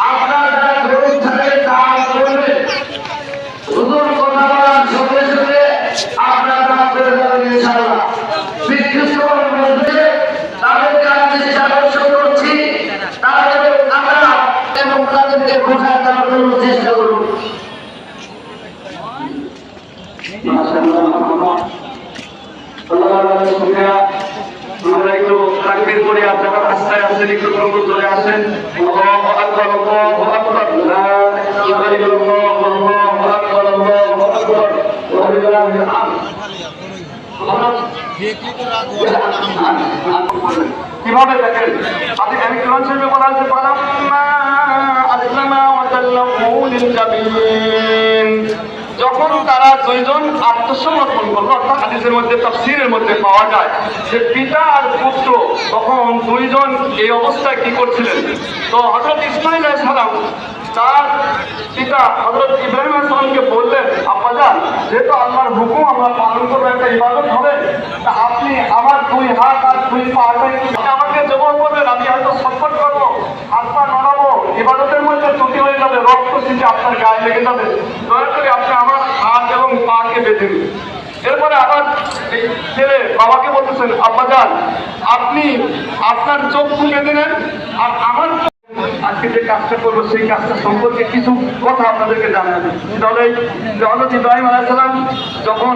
আপনারা যারা গরু ছাড়ে তা বলবে হুজুর কথা বলার সঙ্গে সঙ্গে আপনারা তা করে যাবেন ইনশাআল্লাহ। বিক্ষিপ্ত মধ্যে তাদেরকে আমি চেষ্টা করছি তাদের আমরা এবং তাদেরকে বোঝার জন্য চেষ্টা করুন। আমরা একটু তাকবীর করে আপনারা রাস্তায় আসেন, একটু প্রভু চলে আসেন। আল্লাহু আকবার, আল্লাহু আকবার, লা ইলাহা ইল্লাল্লাহ, আল্লাহু আকবার, আল্লাহু আকবার, ওয়া লিল্লাহিল হামদ। কিভাবে দেখেন আপনি আমি কোরআন শরীফে বলা আছে ফালাম্মা আসলামা ওয়া তাল্লাহু লিল জাবিন, যখন তারা দুইজন আত্মসমর্পণ করলো, অর্থাৎ হাদিসের মধ্যে তাফসীরের মধ্যে পাওয়া যায় যে পিতা আর পুত্র তখন দুইজন এই অবস্থায় কি করছিলেন। তো হযরত ইসমাঈল আলাইহিস সালাম তার পিতা হযরত ইব্রাহিম আলাইহিস সালামকে বললেন, আব্বাজান যেহেতু আল্লাহর হুকুম আমরা পালন করবো, একটা ইবাদত হবে, তা আপনি আমার দুই হাত আর দুই পাটা আমাকে জবাব করবেন, আমি হয়তো ছটফট করবো, হাত পা নড়াবো, ইবাদতের মধ্যে ত্রুটি হয়ে যাবে, রক্ত ছিটে আপনার গায়ে লেগে যাবে, দয়া করে আপনি আমার হাত এবং পাকে বেঁধে দিন। এরপরে আবার এই ছেলে বাবাকে বলতেছেন, আব্বাজান আপনি আপনার চক্ষু বেঁধে নেন আর আমার আজকে যে কাজটা করবো সেই কাজটা সম্পর্কে কিছু কথা আপনাদেরকে জানাবেন। তাহলে হযরত ইব্রাহিম আলাইহিস সালাম যখন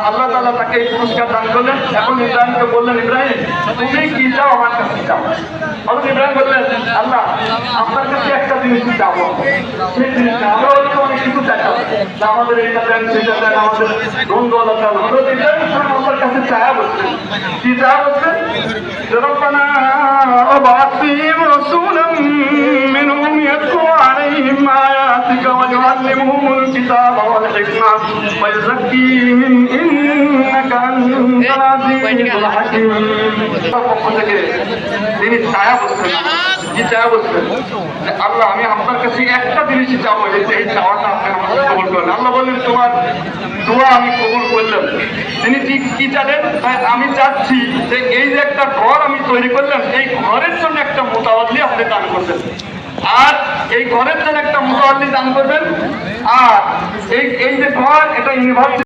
আল্লাহ তাআলা তাকে এই পুরস্কার দান করলেন, এখন ইব্রাহিমকে বললেন, ইব্রাহিম তুমি কি চাও আমার কাছে চাও। হযরত ইব্রাহিম বললেন, আল্লাহ আপনার কাছে একটা জিনিস চাবো, সেই জিনিসটা আমরা হয়তো অনেক কিছু চাইতাম, আমাদের এইটা দেন সেটা দেন, আমাদের দ্বন্দ্ব আলাদা। হযরত ইব্রাহিম আল্লাহর কাছে চায়া বলছেন, কি চায়া বলছেন, রব্বানা ওয়াবা'আথ ফীহিম রাসূলাম منهم يتلو عليهم آياتك ويعلمهم الكتاب والحكمة ويزكيهم إنك أنت العزيز الحكيم। তিনি ছায়া বলছেন, কি ছায়া বলছেন, আল্লাহ আমি আপনার কাছে একটা জিনিসই চাবো, যে এই চাওয়াটা আপনি আমার কবুল করেন। আল্লাহ বললেন, তোমার দোয়া আমি কবুল করলাম। তিনি ঠিক কি চাইলেন, আমি চাচ্ছি যে এই যে একটা ঘর আমি তৈরি করলাম, এই ঘরের জন্য একটা মুতাওয়াল্লি আপনি দান করবেন, আর এই ঘরের জন্য একটা মুতাওয়াল্লি দান করবেন, আর এই যে ঘর এটা ইউনিভার্সিটি